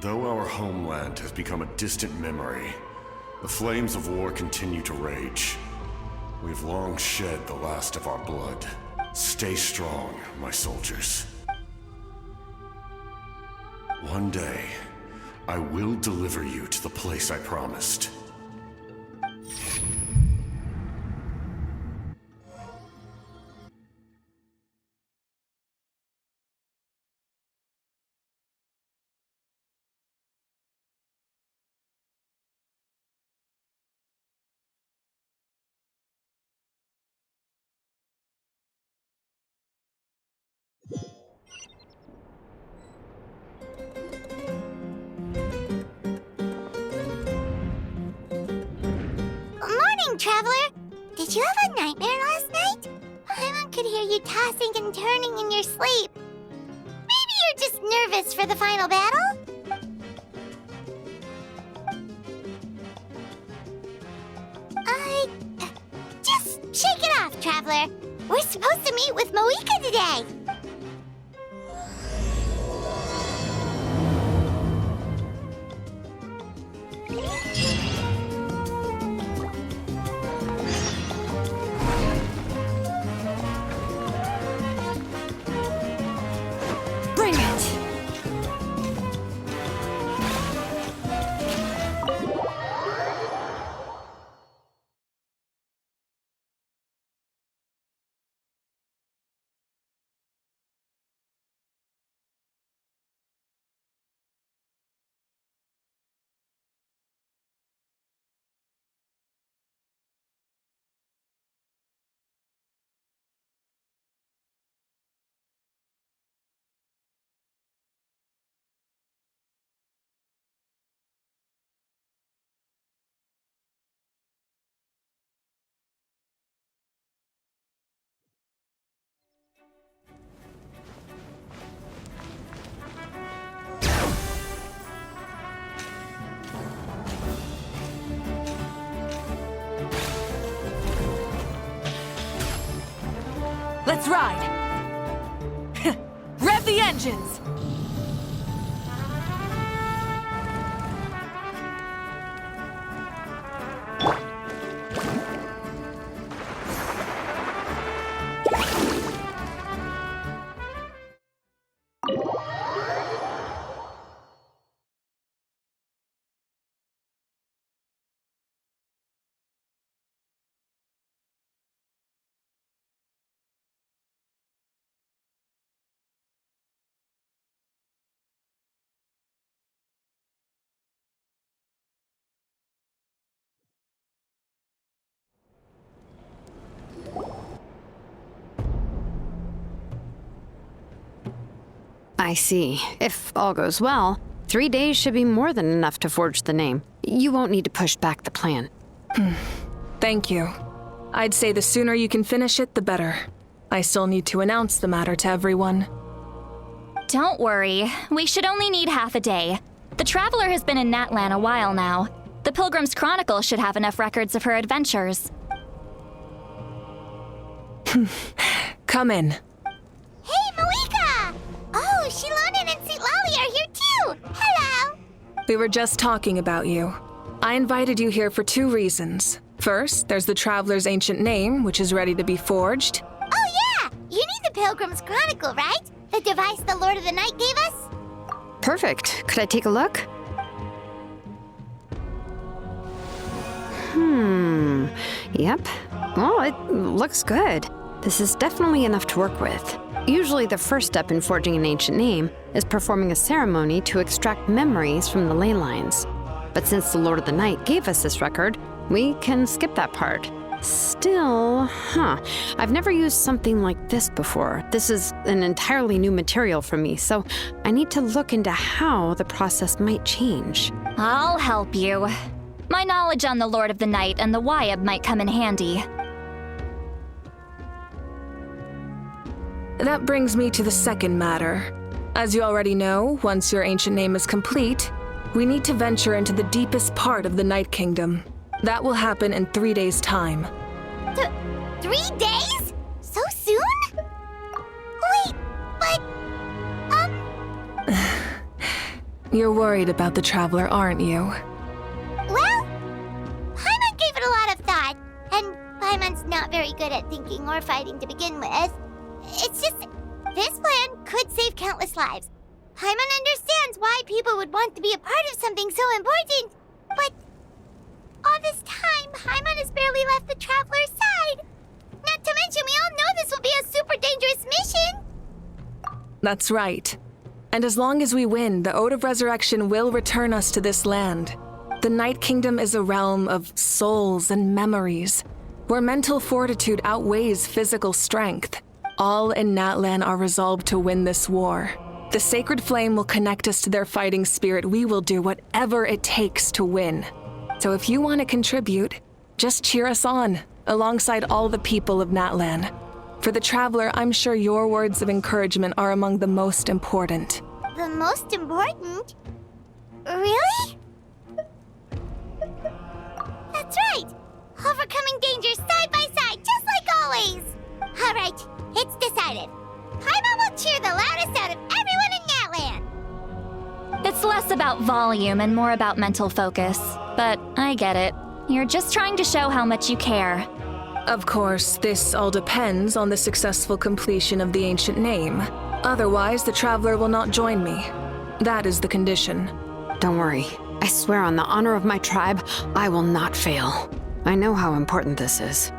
Though our homeland has become a distant memory, the flames of war continue to rage. We've long shed the last of our blood. Stay strong, my soldiers. One day, I will deliver you to the place I promised. Traveler, did you have a nightmare last night? Paimon could hear you tossing and turning in your sleep. Maybe you're just nervous for the final battle? Just shake it off, Traveler. We're supposed to meet with Moika today. Let's ride! Rev the engines! I see. If all goes well, 3 days should be more than enough to forge the name. You won't need to push back the plan. Thank you. I'd say the sooner you can finish it, the better. I still need to announce the matter to everyone. Don't worry. We should only need half a day. The Traveler has been in Natlan a while now. The Pilgrim's Chronicle should have enough records of her adventures. Come in. Hey, Moika! Oh, Shilonen and St. Lolly are here too! Hello! We were just talking about you. I invited you here for 2 reasons. First, there's the Traveler's ancient name, which is ready to be forged. Oh yeah! You need the Pilgrim's Chronicle, right? The device the Lord of the Night gave us? Perfect. Could I take a look? Yep. Well, it looks good. This is definitely enough to work with. Usually the first step in forging an ancient name is performing a ceremony to extract memories from the ley lines. But since the Lord of the Night gave us this record, we can skip that part. Still, I've never used something like this before. This is an entirely new material for me, so I need to look into how the process might change. I'll help you. My knowledge on the Lord of the Night and the Wyab might come in handy. That brings me to the second matter. As you already know, once your ancient name is complete, we need to venture into the deepest part of the Night Kingdom. That will happen in 3 days' time. 3 days? So soon? Wait, but... You're worried about the Traveler, aren't you? Well, Paimon gave it a lot of thought, and Paimon's not very good at thinking or fighting to begin with. It's just, this plan could save countless lives. Paimon understands why people would want to be a part of something so important, but all this time, Paimon has barely left the Traveler's side. Not to mention, we all know this will be a super dangerous mission. That's right. And as long as we win, the Ode of Resurrection will return us to this land. The Night Kingdom is a realm of souls and memories, where mental fortitude outweighs physical strength. All in Natlan are resolved to win this war. The sacred flame will connect us to their fighting spirit. We will do whatever it takes to win. So if you want to contribute, just cheer us on, alongside all the people of Natlan. For the Traveler, I'm sure your words of encouragement are among the most important. The most important? Really? That's right! Overcoming dangers side by side, just like always! Alright, it's decided. Paimon will cheer the loudest out of everyone in Natlan! It's less about volume and more about mental focus. But I get it. You're just trying to show how much you care. Of course, this all depends on the successful completion of the ancient name. Otherwise, the Traveler will not join me. That is the condition. Don't worry. I swear on the honor of my tribe, I will not fail. I know how important this is.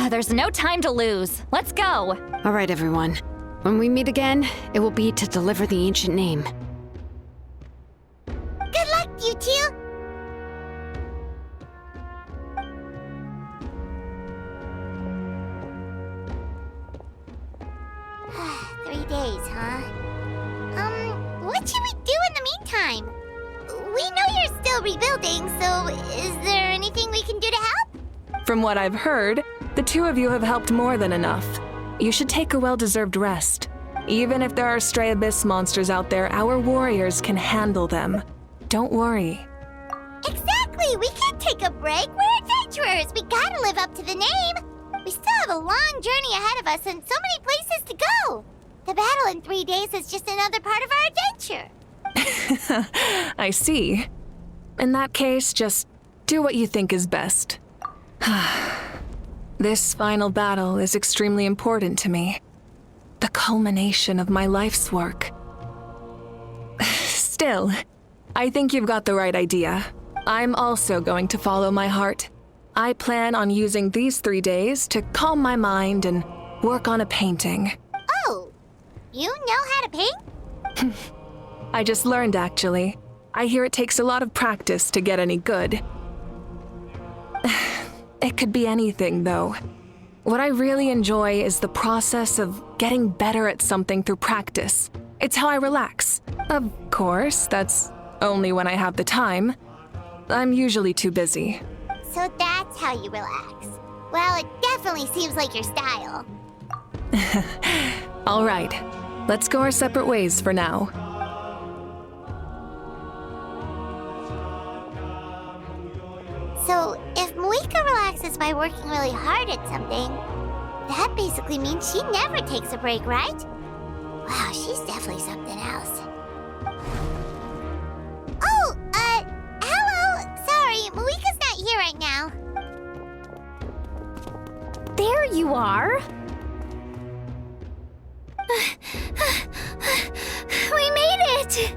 There's no time to lose. Let's go. All right, everyone. When we meet again, it will be to deliver the ancient name. Good luck, you two! Days, huh? What should we do in the meantime? We know you're still rebuilding, so is there anything we can do to help? From what I've heard, the two of you have helped more than enough. You should take a well-deserved rest. Even if there are stray abyss monsters out there, our warriors can handle them. Don't worry. Exactly! We can't take a break. We're adventurers. We gotta live up to the name. We still have a long journey ahead of us and so many places to go. The battle in 3 days is just another part of our adventure. I see. In that case, just do what you think is best. This final battle is extremely important to me. The culmination of my life's work. Still, I think you've got the right idea. I'm also going to follow my heart. I plan on using these 3 days to calm my mind and work on a painting. Oh, you know how to paint? I just learned, actually. I hear it takes a lot of practice to get any good. It could be anything, though. What I really enjoy is the process of getting better at something through practice. It's how I relax. Of course, that's only when I have the time. I'm usually too busy. So that's how you relax. Well, it definitely seems like your style. All right, let's go our separate ways for now. So, if Moika relaxes by working really hard at something, that basically means she never takes a break, right? Wow, she's definitely something else. Oh, hello! Sorry, Moika's not here right now. There you are! We made it!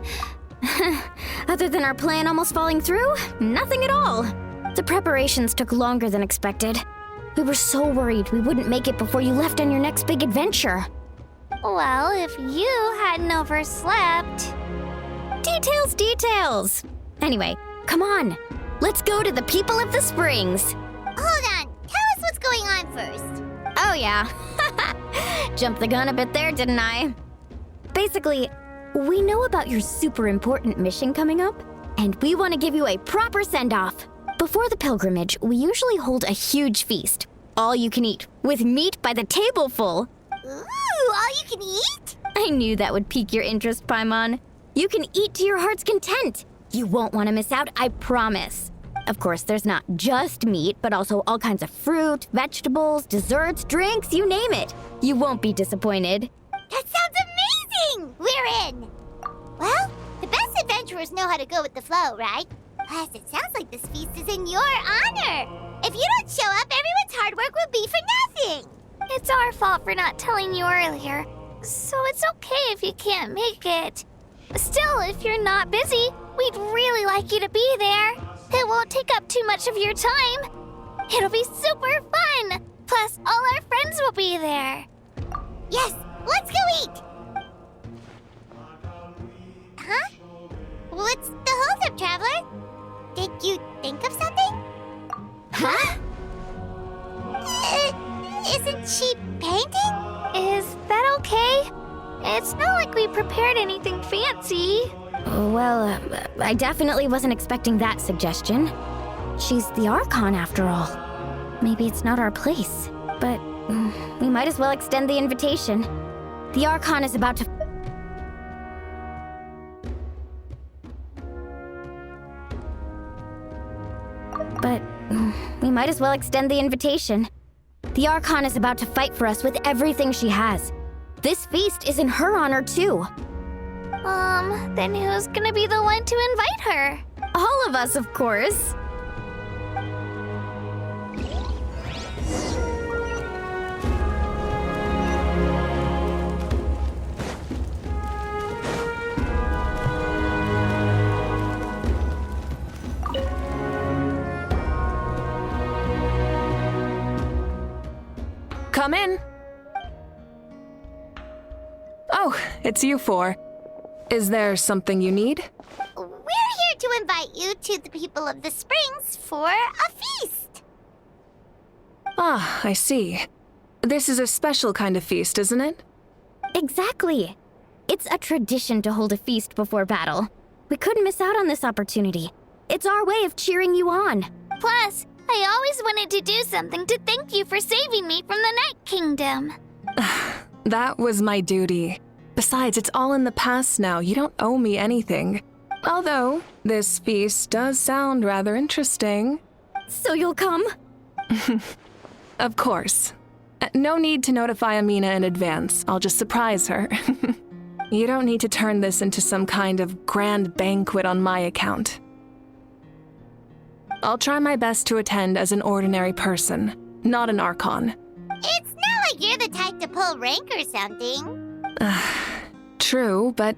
Other than our plan almost falling through, nothing at all. The preparations took longer than expected. We were so worried we wouldn't make it before you left on your next big adventure. Well, if you hadn't overslept... Details! Anyway, come on. Let's go to the people of the springs. Hold on, tell us what's going on first. Oh yeah. Jumped the gun a bit there, didn't I? Basically, we know about your super important mission coming up, and we want to give you a proper send-off. Before the pilgrimage, we usually hold a huge feast. All you can eat, with meat by the tableful. Ooh, all you can eat? I knew that would pique your interest, Paimon. You can eat to your heart's content. You won't want to miss out, I promise. Of course, there's not just meat, but also all kinds of fruit, vegetables, desserts, drinks, you name it. You won't be disappointed. That sounds amazing! We're in! Well, the best adventure adventurers know how to go with the flow, right? Plus, it sounds like this feast is in your honor. If you don't show up, everyone's hard work will be for nothing. It's our fault for not telling you earlier, so it's okay if you can't make it. Still, if you're not busy, we'd really like you to be there. It won't take up too much of your time. It'll be super fun. Plus, all our friends will be there. Yes, let's go eat! Huh? What's the holdup, Traveler? Did you think of something? Huh? Isn't she painting? Is that okay? It's not like we prepared anything fancy. Well, I definitely wasn't expecting that suggestion. She's the Archon after all. Maybe it's not our place, but we might as well extend the invitation. The Archon is about to... But we might as well extend the invitation. The Archon is about to fight for us with everything she has. This feast is in her honor, too. Then who's gonna be the one to invite her? All of us, of course. Come in. Oh, it's you four. Is there something you need? We're here to invite you to the people of the Springs for a feast. Ah, I see. This is a special kind of feast, isn't it? Exactly. It's a tradition to hold a feast before battle. We couldn't miss out on this opportunity. It's our way of cheering you on. Plus, I always wanted to do something to thank you for saving me from the Night Kingdom. That was my duty. Besides, it's all in the past now. You don't owe me anything. Although, this feast does sound rather interesting. So you'll come? Of course. No need to notify Amina in advance. I'll just surprise her. You don't need to turn this into some kind of grand banquet on my account. I'll try my best to attend as an ordinary person, not an Archon. It's not like you're the type to pull rank or something. True, but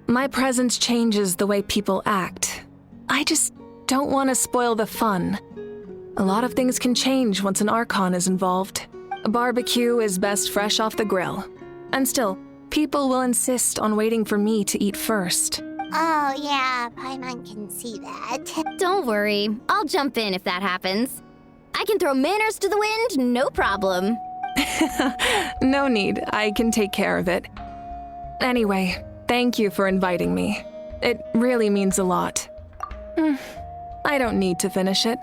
my presence changes the way people act. I just don't want to spoil the fun. A lot of things can change once an Archon is involved. A barbecue is best fresh off the grill. And still, people will insist on waiting for me to eat first. Oh yeah, Paimon can see that. Don't worry. I'll jump in if that happens. I can throw manners to the wind, no problem. No need. I can take care of it. Anyway, thank you for inviting me. It really means a lot. I don't need to finish it.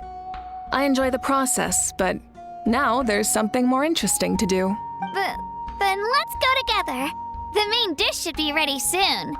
I enjoy the process, but now there's something more interesting to do. Then let's go together. The main dish should be ready soon.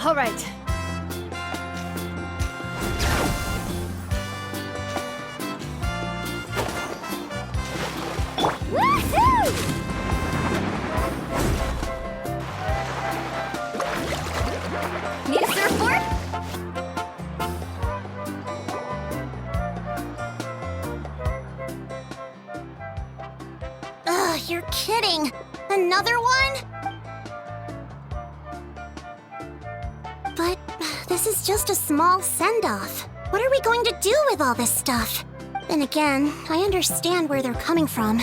All right. Need a surfboard? Ugh, you're kidding. Another one? But this is just a small send-off. What are we going to do with all this stuff? Then again, I understand where they're coming from.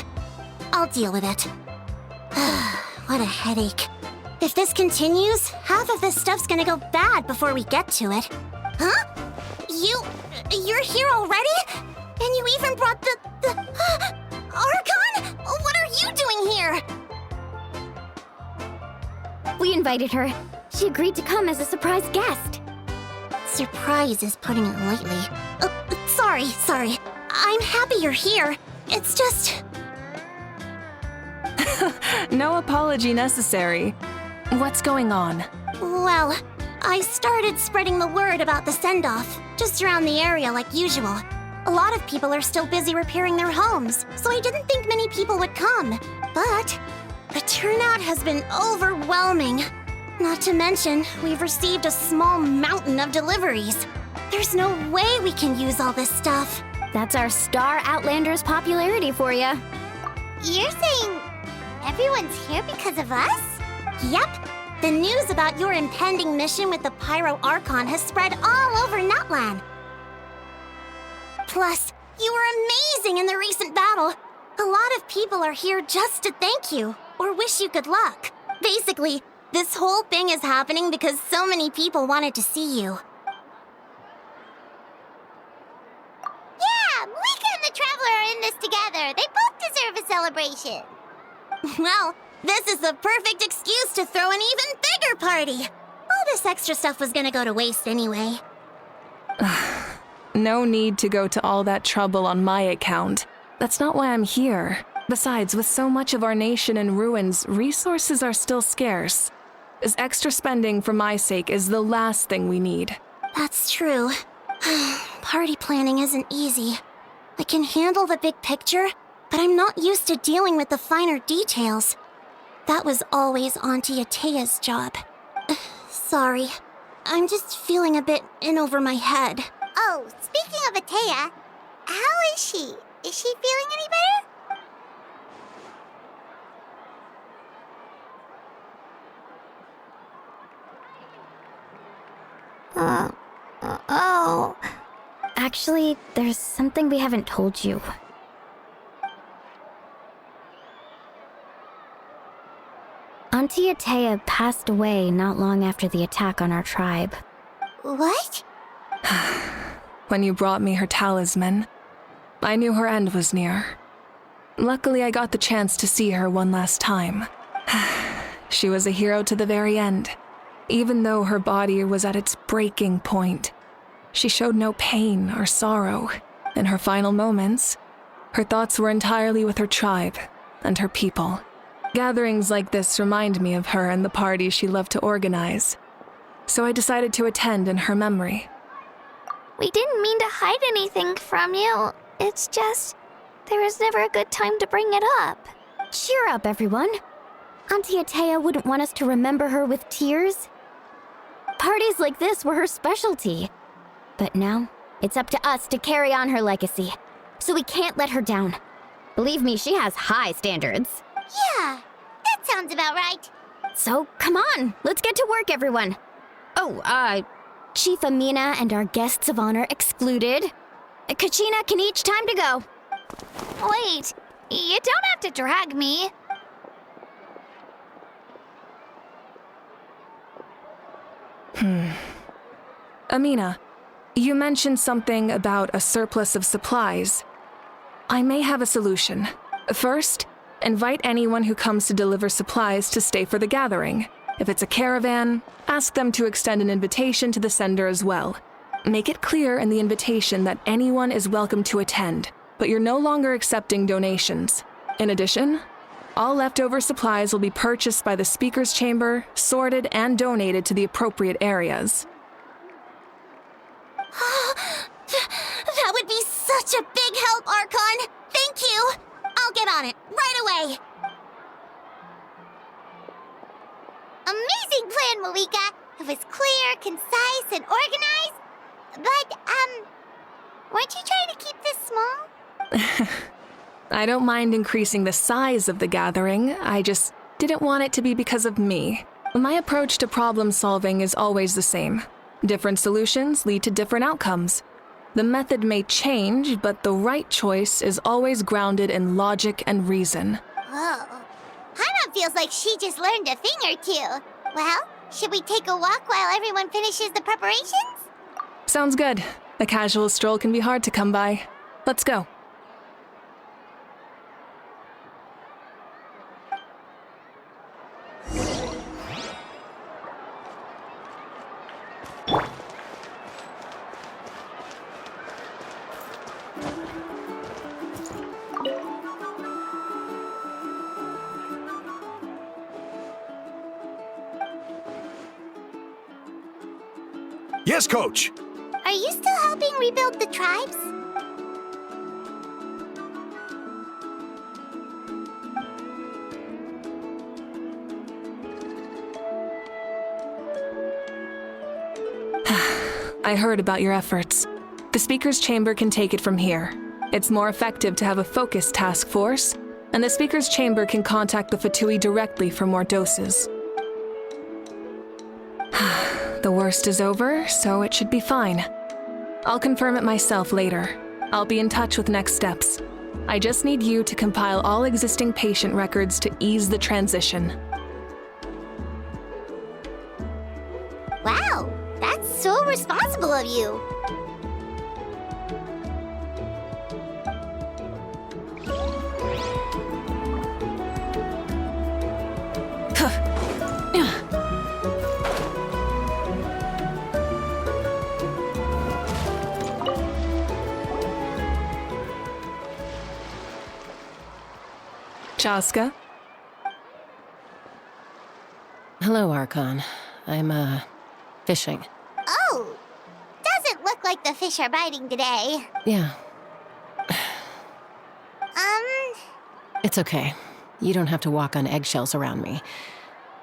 I'll deal with it. What a headache. If this continues, half of this stuff's gonna go bad before we get to it. Huh? You're here already? And you even brought the Archon? What are you doing here? We invited her. She agreed to come as a surprise guest. Surprise is putting it lightly. Sorry. I'm happy you're here. It's just... No apology necessary. What's going on? Well, I started spreading the word about the send-off, just around the area like usual. A lot of people are still busy repairing their homes, so I didn't think many people would come. But the turnout has been overwhelming. Not to mention, we've received a small mountain of deliveries. There's no way we can use all this stuff. That's our Star Outlander's popularity for you. You're saying everyone's here because of us? Yep. The news about your impending mission with the Pyro Archon has spread all over Natlan. Plus, you were amazing in the recent battle. A lot of people are here just to thank you, or wish you good luck. Basically, this whole thing is happening because so many people wanted to see you. Yeah, Malika and the Traveler are in this together. They both deserve a celebration. Well, this is the perfect excuse to throw an even bigger party. All this extra stuff was gonna go to waste anyway. No need to go to all that trouble on my account. That's not why I'm here. Besides, with so much of our nation in ruins, resources are still scarce. This extra spending for my sake is the last thing we need. That's true. Party planning isn't easy. I can handle the big picture, but I'm not used to dealing with the finer details. That was always Auntie Atea's job. Sorry. I'm just feeling a bit in over my head. Oh, speaking of Atea, how is she? Is she feeling any better? Oh. Actually, there's something we haven't told you. Auntie Atea passed away not long after the attack on our tribe. What? When you brought me her talisman, I knew her end was near. Luckily, I got the chance to see her one last time. She was a hero to the very end. Even though her body was at its breaking point, she showed no pain or sorrow. In her final moments, her thoughts were entirely with her tribe and her people. Gatherings like this remind me of her and the parties she loved to organize. So I decided to attend in her memory. We didn't mean to hide anything from you. It's just, there was never a good time to bring it up. Cheer up, everyone. Auntie Atea wouldn't want us to remember her with tears. Parties like this were her specialty. But now, it's up to us to carry on her legacy. So we can't let her down. Believe me, she has high standards. Yeah, that sounds about right. So, come on, let's get to work, everyone. Oh, Chief Amina and our guests of honor excluded. Kachina can each time to go. Wait, you don't have to drag me. Amina, you mentioned something about a surplus of supplies. I may have a solution. First, invite anyone who comes to deliver supplies to stay for the gathering. If it's a caravan, ask them to extend an invitation to the sender as well. Make it clear in the invitation that anyone is welcome to attend, but you're no longer accepting donations. In addition, all leftover supplies will be purchased by the speaker's chamber, sorted, and donated to the appropriate areas. That would be such a big help, Archon! Thank you! I'll get on it, right away! Amazing plan, Malika! It was clear, concise, and organized. But, weren't you trying to keep this small? I don't mind increasing the size of the gathering, I just didn't want it to be because of me. My approach to problem solving is always the same. Different solutions lead to different outcomes. The method may change, but the right choice is always grounded in logic and reason. Whoa. Hana feels like she just learned a thing or two. Well, should we take a walk while everyone finishes the preparations? Sounds good. A casual stroll can be hard to come by. Let's go. Yes, Coach! Are you still helping rebuild the tribes? I heard about your efforts. The Speaker's Chamber can take it from here. It's more effective to have a focused task force, and the Speaker's Chamber can contact the Fatui directly for more doses. The worst is over, so it should be fine. I'll confirm it myself later. I'll be in touch with next steps. I just need you to compile all existing patient records to ease the transition. Wow, that's so responsible of you. Chaska? Hello, Archon. I'm, fishing. Oh, doesn't look like the fish are biting today. Yeah, Um, it's okay. You don't have to walk on eggshells around me.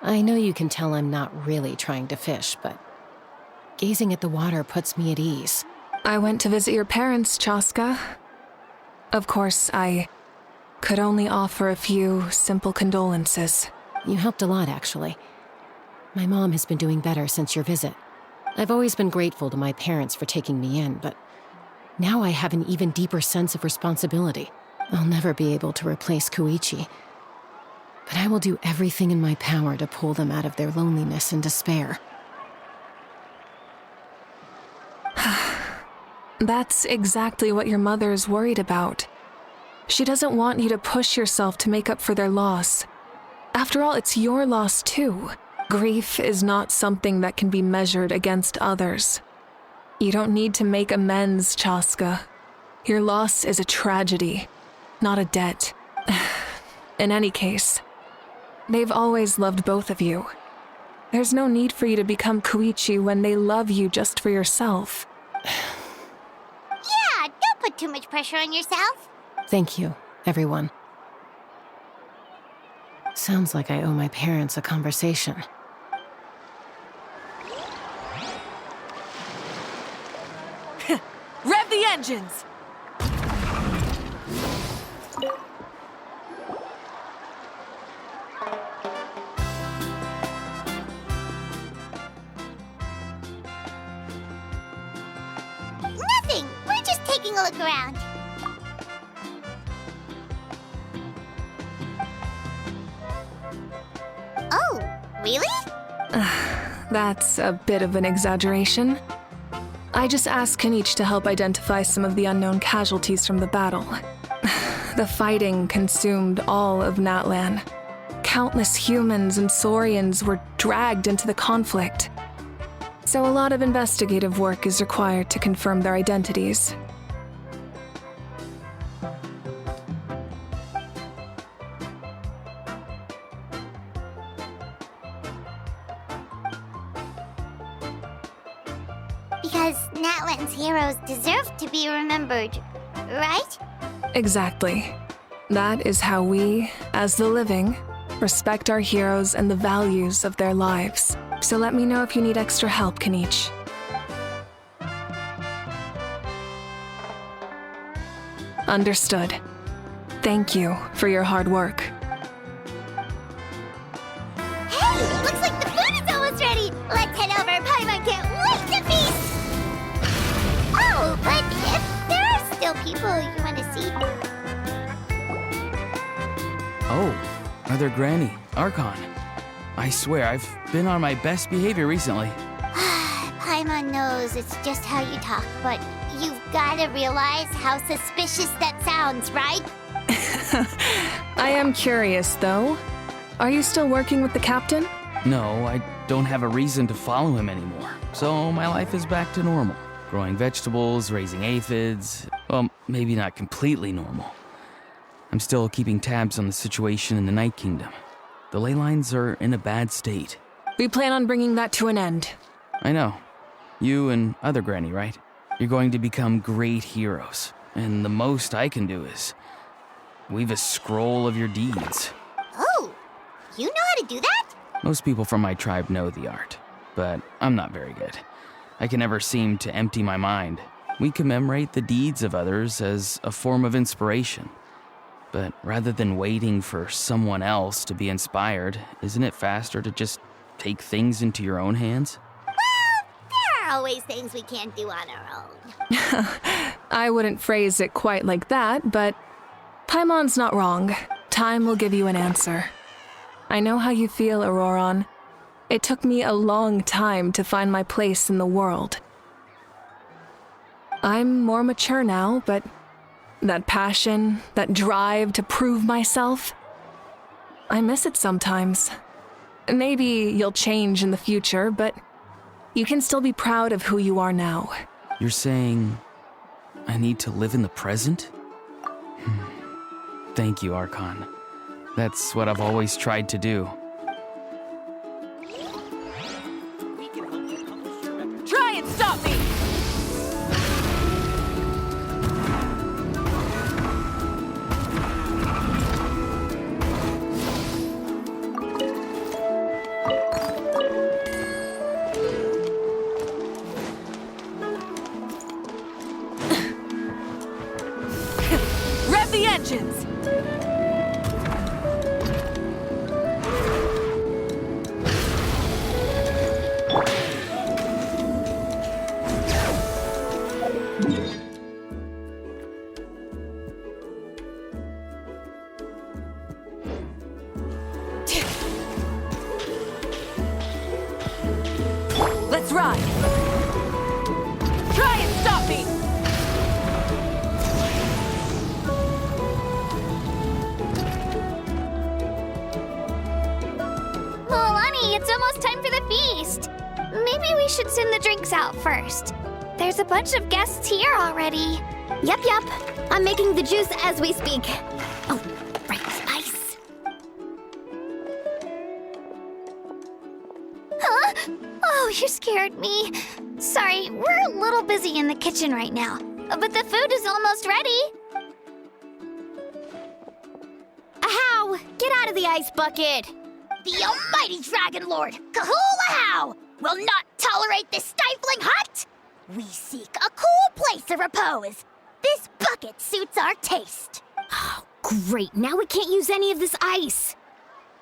I know you can tell I'm not really trying to fish, but gazing at the water puts me at ease. I went to visit your parents, Chaska. Of course, I could only offer a few simple condolences. You helped a lot, actually. My mom has been doing better since your visit. I've always been grateful to my parents for taking me in, but now I have an even deeper sense of responsibility. I'll never be able to replace Koichi, but I will do everything in my power to pull them out of their loneliness and despair. That's exactly what your mother is worried about. She doesn't want you to push yourself to make up for their loss. After all, it's your loss too. Grief is not something that can be measured against others. You don't need to make amends, Chaska. Your loss is a tragedy, not a debt. In any case, they've always loved both of you. There's no need for you to become Koichi when they love you just for yourself. yeah, don't put too much pressure on yourself. Thank you, everyone. Sounds like I owe my parents a conversation. Rev the engines! Nothing, we're just taking a look around. Oh, really? That's a bit of an exaggeration. I just asked Kenichi to help identify some of the unknown casualties from the battle. The fighting consumed all of Natlan. Countless humans and Saurians were dragged into the conflict. So a lot of investigative work is required to confirm their identities. Because Natlan's heroes deserve to be remembered, right? Exactly. That is how we, as the living, respect our heroes and the values of their lives. So let me know if you need extra help, Kenichi. Understood. Thank you for your hard work. Hey, looks like the food is almost ready. Let's head over. Paimon can't wait to feast. Oh, but if there are still people you want to see. Oh, another Granny, Archon. I swear, I've been on my best behavior recently. Paimon knows it's just how you talk, but you've gotta realize how suspicious that sounds, right? I am curious, though. Are you still working with the captain? No, I don't have a reason to follow him anymore. So my life is back to normal. Growing vegetables, raising aphids. Well, maybe not completely normal. I'm still keeping tabs on the situation in the Night Kingdom. The ley lines are in a bad state. We plan on bringing that to an end. I know. You and other Granny, right? You're going to become great heroes. And the most I can do is weave a scroll of your deeds. Oh, you know how to do that? Most people from my tribe know the art, but I'm not very good. I can never seem to empty my mind. We commemorate the deeds of others as a form of inspiration. But rather than waiting for someone else to be inspired, isn't it faster to just take things into your own hands? Well, there are always things we can't do on our own. I wouldn't phrase it quite like that, but Paimon's not wrong. Time will give you an answer. I know how you feel, Auroron. It took me a long time to find my place in the world. I'm more mature now, but that passion, that drive to prove myself, I miss it sometimes. Maybe you'll change in the future, but you can still be proud of who you are now. You're saying I need to live in the present? Thank you, Archon. That's what I've always tried to do. Try and stop me! Rev the engines! Let's ride! Try and stop me! Milani, it's almost time for the feast. Maybe we should send the drinks out first. There's a bunch of guests here already. Yep. I'm making the juice as we speak. Oh, right, spice. Huh? Oh, you scared me. Sorry, we're a little busy in the kitchen right now, but the food is almost ready. Ahow! Get out of the ice bucket! The almighty Dragon Lord, Kahul-Ahau, will not tolerate this stifling hut! We seek a cool place of repose. This bucket suits our taste. Oh, great. Now we can't use any of this ice.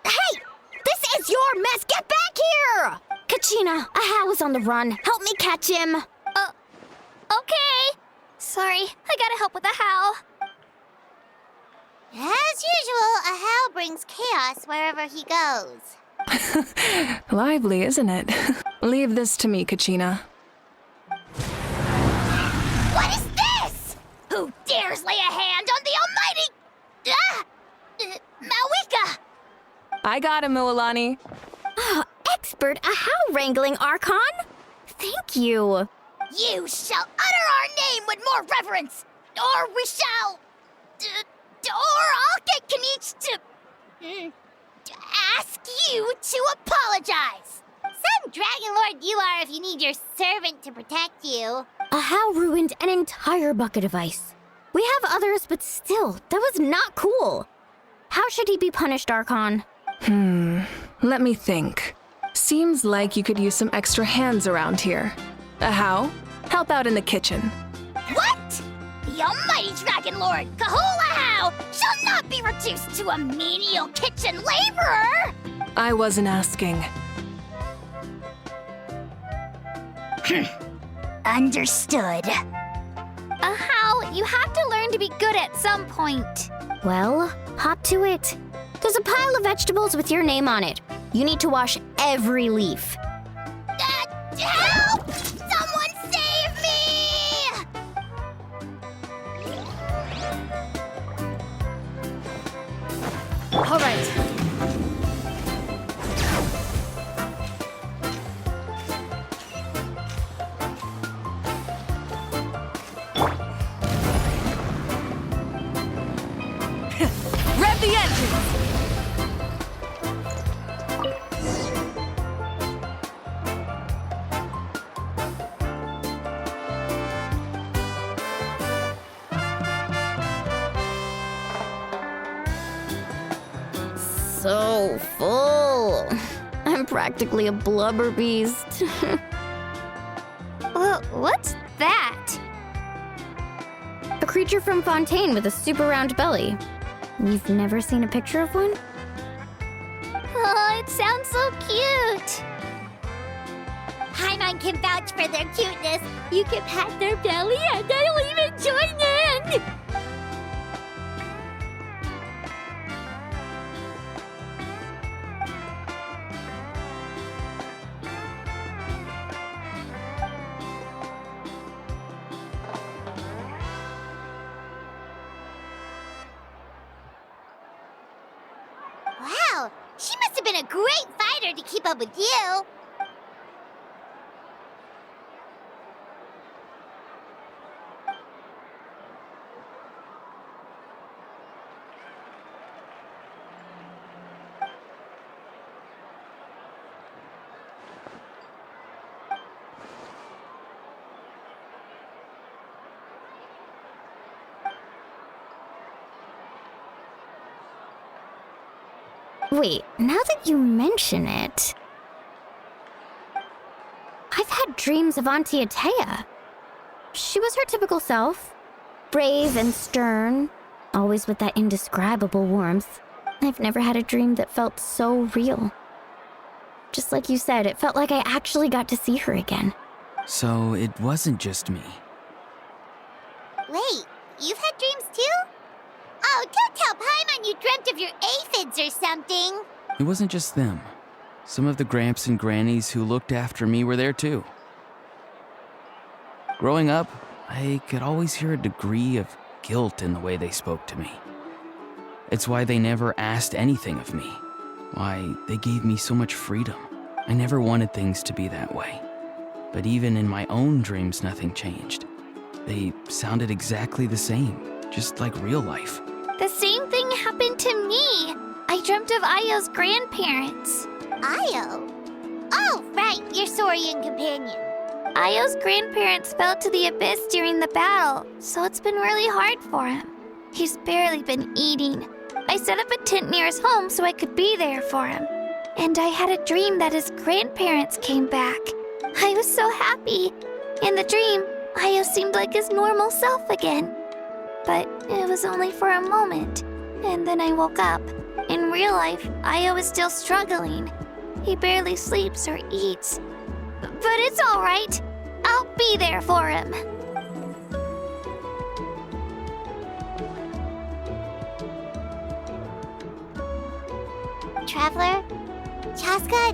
Hey! This is your mess! Get back here! Kachina, Ahau is on the run. Help me catch him. Okay. Sorry, I gotta help with the how. As usual, Ahau brings chaos wherever he goes. Lively, isn't it? Leave this to me, Kachina. What is this? Who dares lay a hand on the almighty... Mawika? I got him, Mualani. Oh, expert Ahau wrangling, Archon. Thank you. You shall utter our name with more reverence, or we shall... or I'll get Kanich to ask you to apologize. Some Dragon Lord you are if you need your servant to protect you. Ahau ruined an entire bucket of ice. We have others, but still, that was not cool. How should he be punished, Archon? Let me think. Seems like you could use some extra hands around here. Ahau, help out in the kitchen. What? The almighty Dragon Lord, Kahul-Ahau, shall not be reduced to a menial kitchen laborer! I wasn't asking. Understood. Ahau, you have to learn to be good at some point. Well, hop to it. There's a pile of vegetables with your name on it. You need to wash every leaf. Help! Someone save me! All right. Rev the engines! So full. I'm practically a blubber beast. Well, what's that? A creature from Fontaine with a super round belly. You've never seen a picture of one? Oh, it sounds so cute. Paimon can vouch for their cuteness. You can pat their belly and I'll even join in! Wow, she must have been a great fighter to keep up with you. Wait, now that you mention it... I've had dreams of Auntie Atea. She was her typical self. Brave and stern, always with that indescribable warmth. I've never had a dream that felt so real. Just like you said, it felt like I actually got to see her again. So it wasn't just me. Wait, you've had dreams too? Oh, don't tell Paimon you dreamt of your aphids or something. It wasn't just them. Some of the Gramps and Grannies who looked after me were there too. Growing up, I could always hear a degree of guilt in the way they spoke to me. It's why they never asked anything of me. Why they gave me so much freedom. I never wanted things to be that way. But even in my own dreams, nothing changed. They sounded exactly the same, just like real life. The same thing happened to me. I dreamt of Io's grandparents. Io? Oh, right, your Saurian companion. Io's grandparents fell to the abyss during the battle, so it's been really hard for him. He's barely been eating. I set up a tent near his home so I could be there for him. And I had a dream that his grandparents came back. I was so happy. In the dream, Io seemed like his normal self again. But it was only for a moment. And then I woke up. In real life, Io is still struggling. He barely sleeps or eats. But it's all right. I'll be there for him. Traveler? Chaska?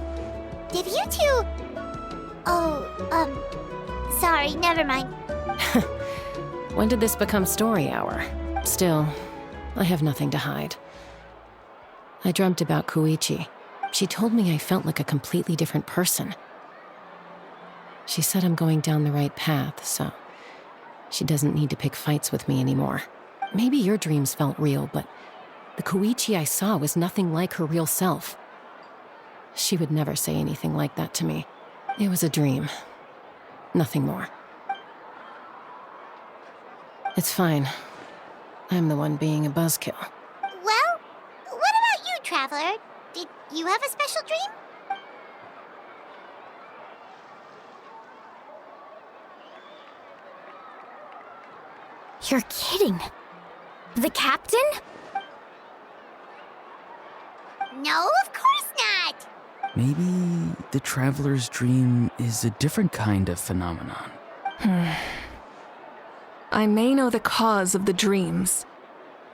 Did you two... Oh, sorry, never mind. When did this become story hour? Still, I have nothing to hide. I dreamt about Koichi. She told me I felt like a completely different person. She said I'm going down the right path, so she doesn't need to pick fights with me anymore. Maybe your dreams felt real, but the Koichi I saw was nothing like her real self. She would never say anything like that to me. It was a dream. Nothing more. It's fine. I'm the one being a buzzkill. Well, what about you, Traveler? Did you have a special dream? You're kidding. The captain? No, of course not! Maybe the traveler's dream is a different kind of phenomenon. I may know the cause of the dreams.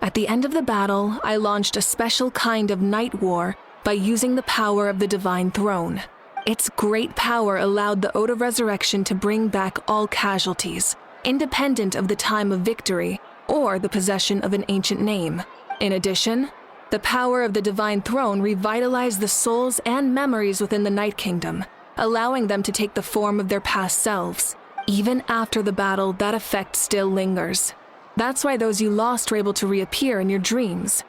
At the end of the battle, I launched a special kind of night war by using the power of the Divine Throne. Its great power allowed the Ode of Resurrection to bring back all casualties, independent of the time of victory or the possession of an ancient name. In addition, the power of the Divine Throne revitalized the souls and memories within the Night Kingdom, allowing them to take the form of their past selves. Even after the battle, that effect still lingers. That's why those you lost were able to reappear in your dreams.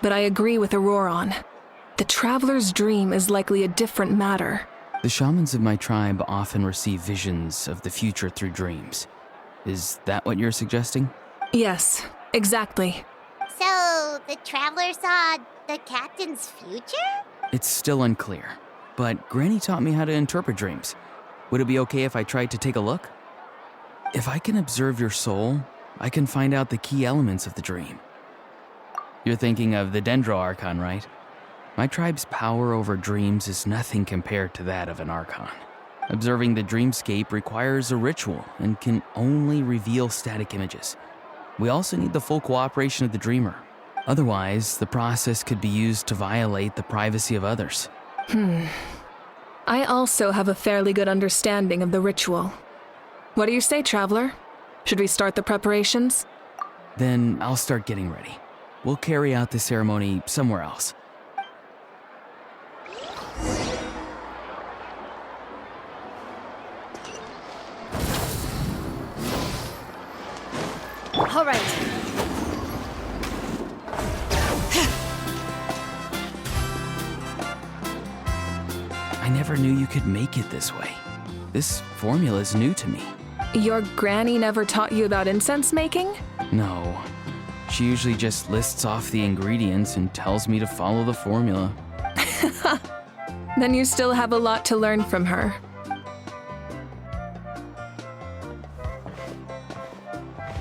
But I agree with Auroron. The Traveler's dream is likely a different matter. The shamans of my tribe often receive visions of the future through dreams. Is that what you're suggesting? Yes, exactly. So, the Traveler saw the captain's future? It's still unclear, but Granny taught me how to interpret dreams. Would it be okay if I tried to take a look? If I can observe your soul, I can find out the key elements of the dream. You're thinking of the Dendro Archon, right? My tribe's power over dreams is nothing compared to that of an Archon. Observing the dreamscape requires a ritual and can only reveal static images. We also need the full cooperation of the dreamer. Otherwise, the process could be used to violate the privacy of others. I also have a fairly good understanding of the ritual. What do you say, Traveler? Should we start the preparations? Then I'll start getting ready. We'll carry out the ceremony somewhere else. All right. I never knew you could make it this way. This formula is new to me. Your granny never taught you about incense making? No. She usually just lists off the ingredients and tells me to follow the formula. Then you still have a lot to learn from her.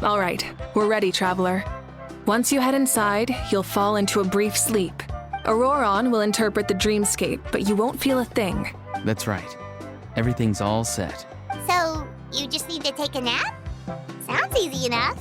All right, we're ready, Traveler. Once you head inside, you'll fall into a brief sleep. Auroron will interpret the dreamscape, but you won't feel a thing. That's right. Everything's all set. So, you just need to take a nap? Sounds easy enough.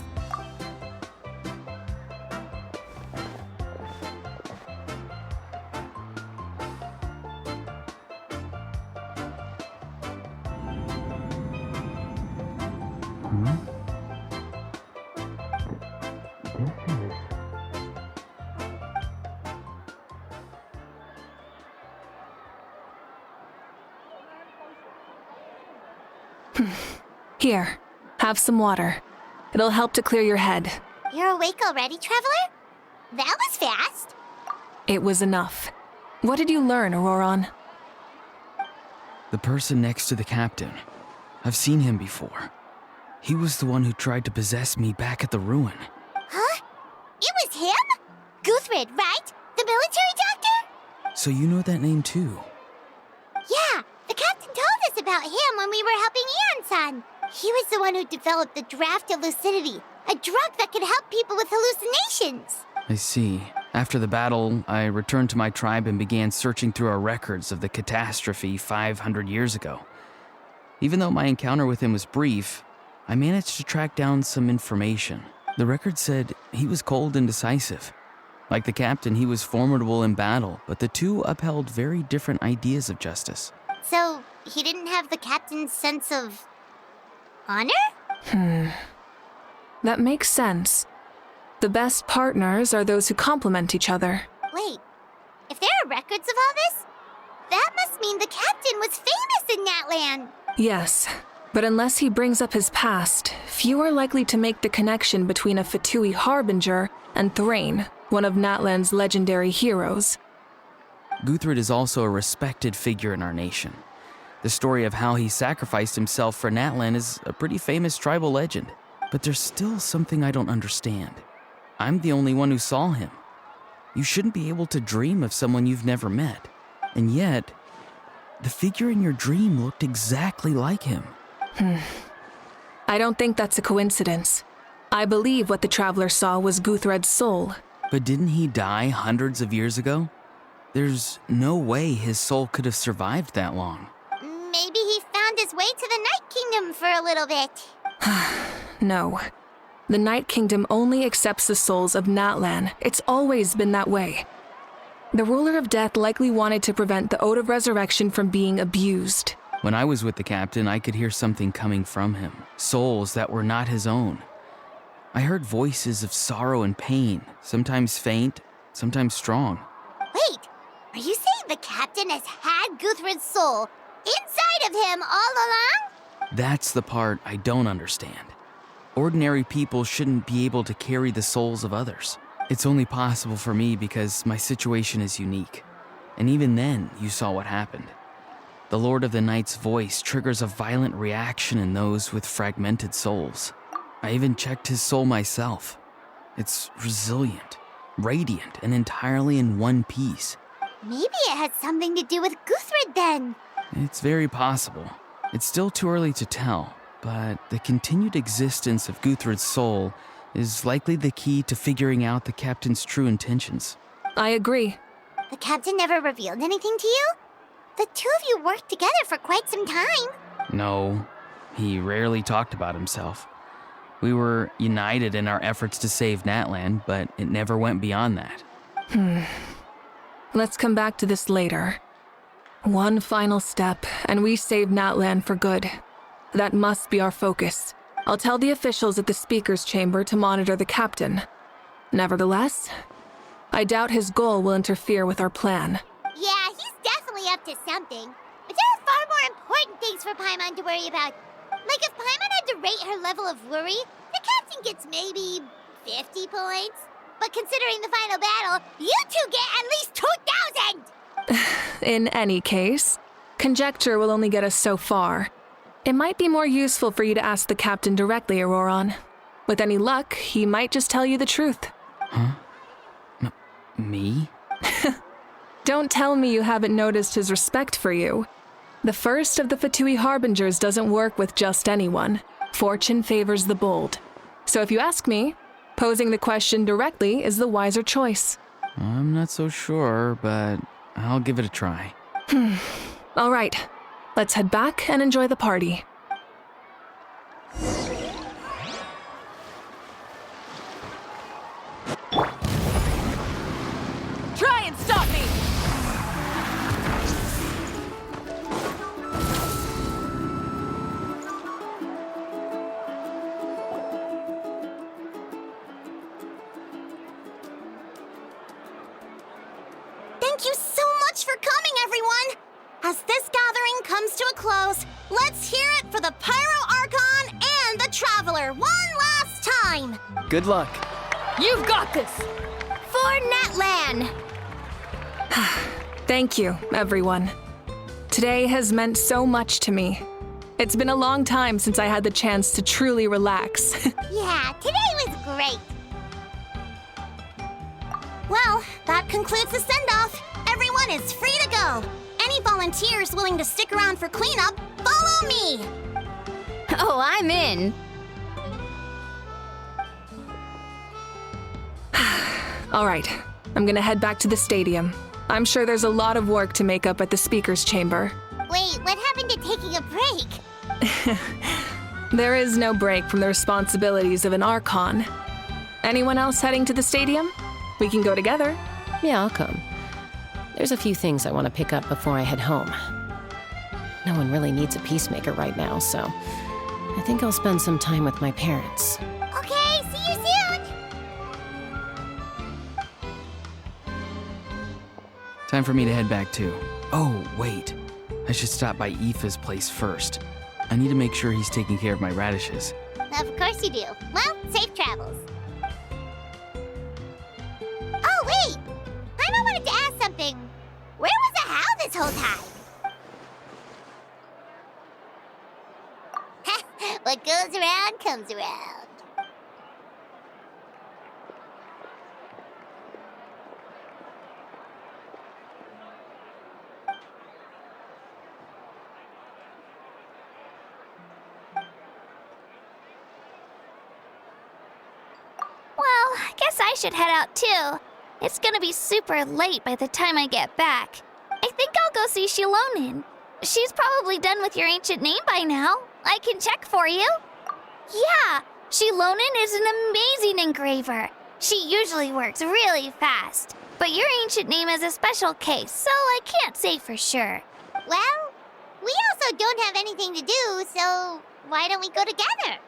Here, have some water. It'll help to clear your head. You're awake already, Traveler? That was fast. It was enough. What did you learn, Auroron? The person next to the captain. I've seen him before. He was the one who tried to possess me back at the ruin. Huh? It was him? Guthred, right? The military doctor? So you know that name too? Yeah, the captain told us about him when we were helping Eon-san. He was the one who developed the draft of lucidity, a drug that could help people with hallucinations. I see. After the battle, I returned to my tribe and began searching through our records of the catastrophe 500 years ago. Even though my encounter with him was brief, I managed to track down some information. The record said he was cold and decisive. Like the captain, he was formidable in battle, but the two upheld very different ideas of justice. So, he didn't have the captain's sense of honor? That makes sense. The best partners are those who complement each other. Wait, if there are records of all this, that must mean the captain was famous in Natlan. Yes, but unless he brings up his past, few are likely to make the connection between a Fatui harbinger and Thrain, one of Natlan's legendary heroes. Guthred is also a respected figure in our nation. The story of how he sacrificed himself for Natlan is a pretty famous tribal legend. But there's still something I don't understand. I'm the only one who saw him. You shouldn't be able to dream of someone you've never met. And yet, the figure in your dream looked exactly like him. I don't think that's a coincidence. I believe what the Traveler saw was Guthred's soul. But didn't he die hundreds of years ago? There's no way his soul could have survived that long. Maybe he found his way to the Night Kingdom for a little bit. No. The Night Kingdom only accepts the souls of Natlan. It's always been that way. The ruler of death likely wanted to prevent the Ode of Resurrection from being abused. When I was with the captain, I could hear something coming from him, souls that were not his own. I heard voices of sorrow and pain, sometimes faint, sometimes strong. Wait, are you saying the captain has had Guthred's soul inside of him all along? That's the part I don't understand. Ordinary people shouldn't be able to carry the souls of others. It's only possible for me because my situation is unique. And even then, you saw what happened. The Lord of the Night's voice triggers a violent reaction in those with fragmented souls. I even checked his soul myself. It's resilient, radiant, and entirely in one piece. Maybe it has something to do with Guthred then. It's very possible. It's still too early to tell, but the continued existence of Guthred's soul is likely the key to figuring out the captain's true intentions. I agree. The captain never revealed anything to you? The two of you worked together for quite some time. No, he rarely talked about himself. We were united in our efforts to save Natlan, but it never went beyond that. Let's come back to this later. One final step, and we save Natlan for good. That must be our focus. I'll tell the officials at the speaker's chamber to monitor the captain. Nevertheless, I doubt his goal will interfere with our plan. Yeah, he's definitely up to something. But there are far more important things for Paimon to worry about. Like if Paimon had to rate her level of worry, the captain gets maybe 50 points. But considering the final battle, you two get at least 2,000! In any case, conjecture will only get us so far. It might be more useful for you to ask the captain directly, Auroron. With any luck, he might just tell you the truth. Huh? Me? Don't tell me you haven't noticed his respect for you. The first of the Fatui Harbingers doesn't work with just anyone. Fortune favors the bold. So if you ask me, posing the question directly is the wiser choice. I'm not so sure, but I'll give it a try. All right, let's head back and enjoy the party. Try and stop me! Thank you so much for coming, everyone! As this gathering comes to a close, let's hear it for the Pyro Archon and the Traveler one last time! Good luck. You've got this! For Natlan! Thank you, everyone. Today has meant so much to me. It's been a long time since I had the chance to truly relax. Yeah, today was great! Well, that concludes the send-off. Everyone is free to go. Any volunteers willing to stick around for cleanup, follow me! Oh, I'm in. All right, I'm gonna head back to the stadium. I'm sure there's a lot of work to make up at the speaker's chamber. Wait, what happened to taking a break? There is no break from the responsibilities of an Archon. Anyone else heading to the stadium? We can go together. Yeah, I'll come. There's a few things I want to pick up before I head home. No one really needs a peacemaker right now, so I think I'll spend some time with my parents. Okay, see you soon! Time for me to head back too. Oh, wait. I should stop by Aoife's place first. I need to make sure he's taking care of my radishes. Of course you do. Well, safe travels. Oh, wait! I wanted to ask something. Where was the How this whole time? What goes around comes around. Well, I guess I should head out too. It's gonna be super late by the time I get back. I think I'll go see Shilonin. She's probably done with your ancient name by now. I can check for you. Yeah, Shilonin is an amazing engraver. She usually works really fast. But your ancient name is a special case, so I can't say for sure. Well, we also don't have anything to do, so why don't we go together?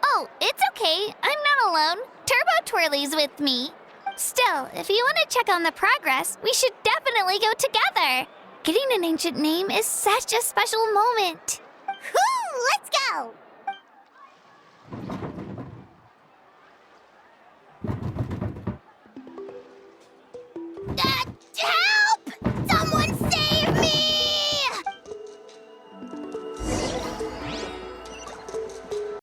Oh, it's okay. I'm not alone. Turbo Twirly's with me. Still, if you want to check on the progress, we should definitely go together. Getting an ancient name is such a special moment. Whoo! Let's go!